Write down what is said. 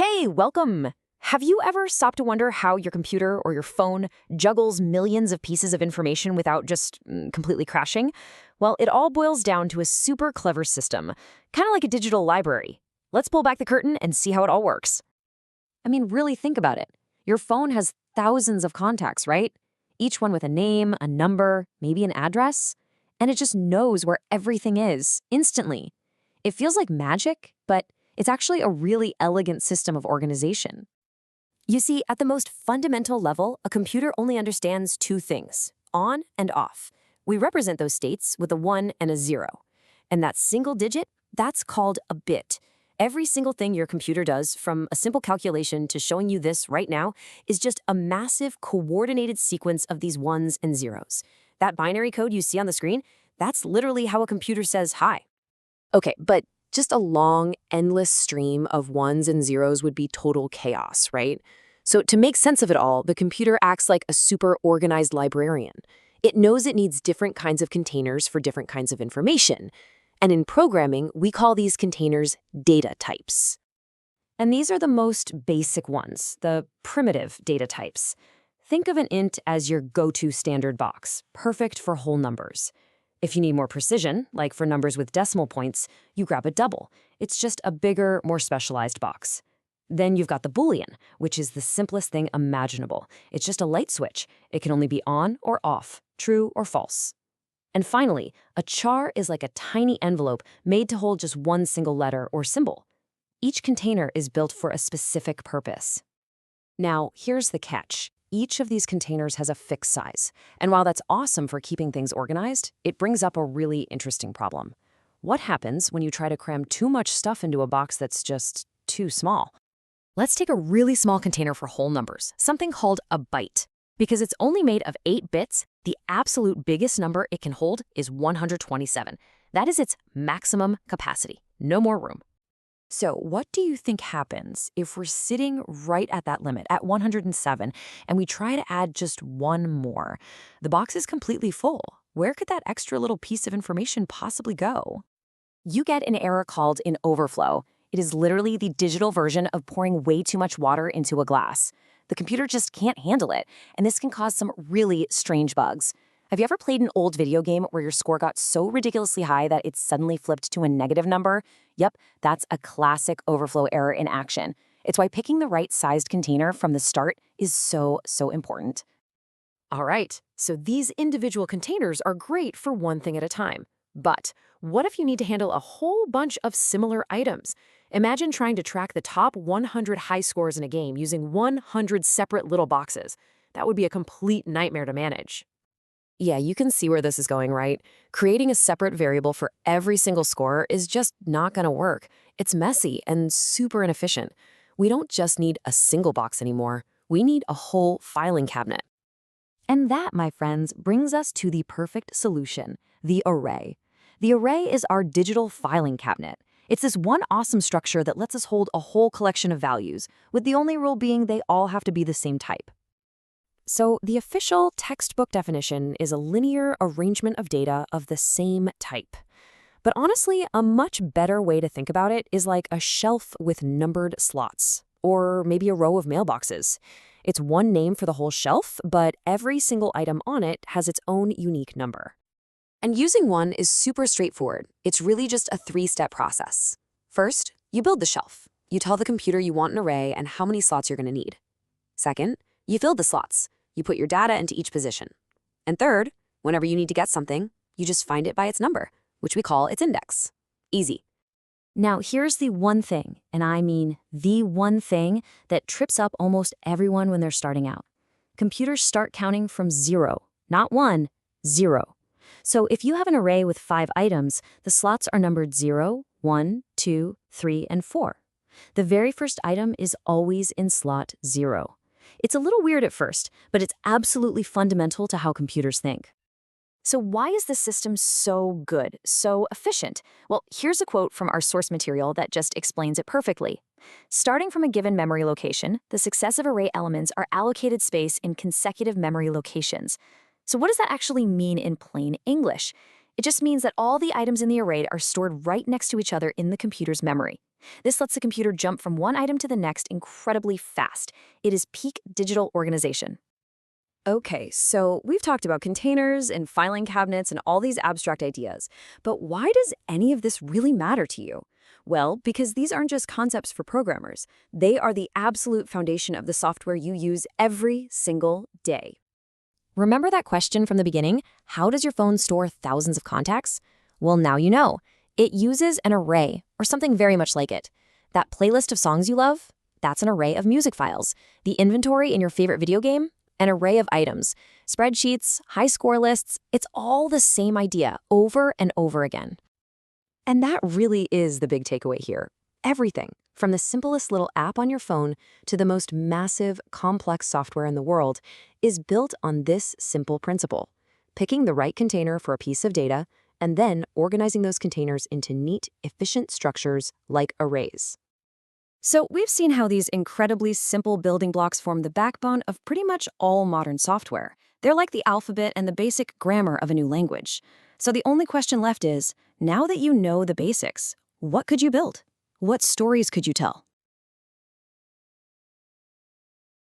Hey, welcome! Have you ever stopped to wonder how your computer or your phone juggles millions of pieces of information without just completely crashing? Well, it all boils down to a super clever system, kind of like a digital library. Let's pull back the curtain and see how it all works. I mean, really think about it. Your phone has thousands of contacts, right? Each one with a name, a number, maybe an address. And it just knows where everything is, instantly. It feels like magic, but it's actually a really elegant system of organization. You see, at the most fundamental level, a computer only understands two things, on and off. We represent those states with a 1 and a 0. And that single digit, that's called a bit. Every single thing your computer does, from a simple calculation to showing you this right now, is just a massive coordinated sequence of these ones and zeros. That binary code you see on the screen, that's literally how a computer says hi. Okay, but just a long, endless stream of ones and zeros would be total chaos, right? So to make sense of it all, the computer acts like a super organized librarian. It knows it needs different kinds of containers for different kinds of information. And in programming, we call these containers data types. And these are the most basic ones, the primitive data types. Think of an int as your go-to standard box, perfect for whole numbers. If you need more precision, like for numbers with decimal points, you grab a double. It's just a bigger, more specialized box. Then you've got the Boolean, which is the simplest thing imaginable. It's just a light switch. It can only be on or off, true or false. And finally, a char is like a tiny envelope made to hold just one single letter or symbol. Each container is built for a specific purpose. Now, here's the catch. Each of these containers has a fixed size. And while that's awesome for keeping things organized, it brings up a really interesting problem. What happens when you try to cram too much stuff into a box that's just too small? Let's take a really small container for whole numbers, something called a byte. Because it's only made of 8 bits, the absolute biggest number it can hold is 127. That is its maximum capacity. No more room. So what do you think happens if we're sitting right at that limit, at 107, and we try to add just one more? The box is completely full. Where could that extra little piece of information possibly go? You get an error called an overflow. It is literally the digital version of pouring way too much water into a glass. The computer just can't handle it, and this can cause some really strange bugs. Have you ever played an old video game where your score got so ridiculously high that it suddenly flipped to a negative number? Yep, that's a classic overflow error in action. It's why picking the right sized container from the start is so important. All right, so these individual containers are great for one thing at a time. But what if you need to handle a whole bunch of similar items? Imagine trying to track the top 100 high scores in a game using 100 separate little boxes. That would be a complete nightmare to manage. Yeah, you can see where this is going, right? Creating a separate variable for every single score is just not going to work. It's messy and super inefficient. We don't just need a single box anymore. We need a whole filing cabinet. And that, my friends, brings us to the perfect solution, the array. The array is our digital filing cabinet. It's this one awesome structure that lets us hold a whole collection of values, with the only rule being they all have to be the same type. So the official textbook definition is a linear arrangement of data of the same type. But honestly, a much better way to think about it is like a shelf with numbered slots, or maybe a row of mailboxes. It's one name for the whole shelf, but every single item on it has its own unique number. And using one is super straightforward. It's really just a 3-step process. First, you build the shelf. You tell the computer you want an array and how many slots you're going to need. Second, you fill the slots. You put your data into each position. And third, whenever you need to get something, you just find it by its number, which we call its index. Easy. Now, here's the one thing, and I mean the one thing, that trips up almost everyone when they're starting out. Computers start counting from 0, not 1, 0. So if you have an array with 5 items, the slots are numbered 0, 1, 2, 3, and 4. The very first item is always in slot 0. It's a little weird at first, but it's absolutely fundamental to how computers think. So why is this system so good, so efficient? Well, here's a quote from our source material that just explains it perfectly. Starting from a given memory location, the successive array elements are allocated space in consecutive memory locations. So what does that actually mean in plain English? It just means that all the items in the array are stored right next to each other in the computer's memory. This lets the computer jump from one item to the next incredibly fast. It is peak digital organization. Okay, so we've talked about containers and filing cabinets and all these abstract ideas, but why does any of this really matter to you? Well, because these aren't just concepts for programmers. They are the absolute foundation of the software you use every single day. Remember that question from the beginning? How does your phone store thousands of contacts? Well, now you know. It uses an array, or something very much like it. That playlist of songs you love? That's an array of music files. The inventory in your favorite video game? An array of items. Spreadsheets, high score lists, it's all the same idea over and over again. And that really is the big takeaway here. Everything, from the simplest little app on your phone to the most massive, complex software in the world, is built on this simple principle: picking the right container for a piece of data, and then organizing those containers into neat, efficient structures like arrays. So we've seen how these incredibly simple building blocks form the backbone of pretty much all modern software. They're like the alphabet and the basic grammar of a new language. So the only question left is, now that you know the basics, what could you build? What stories could you tell?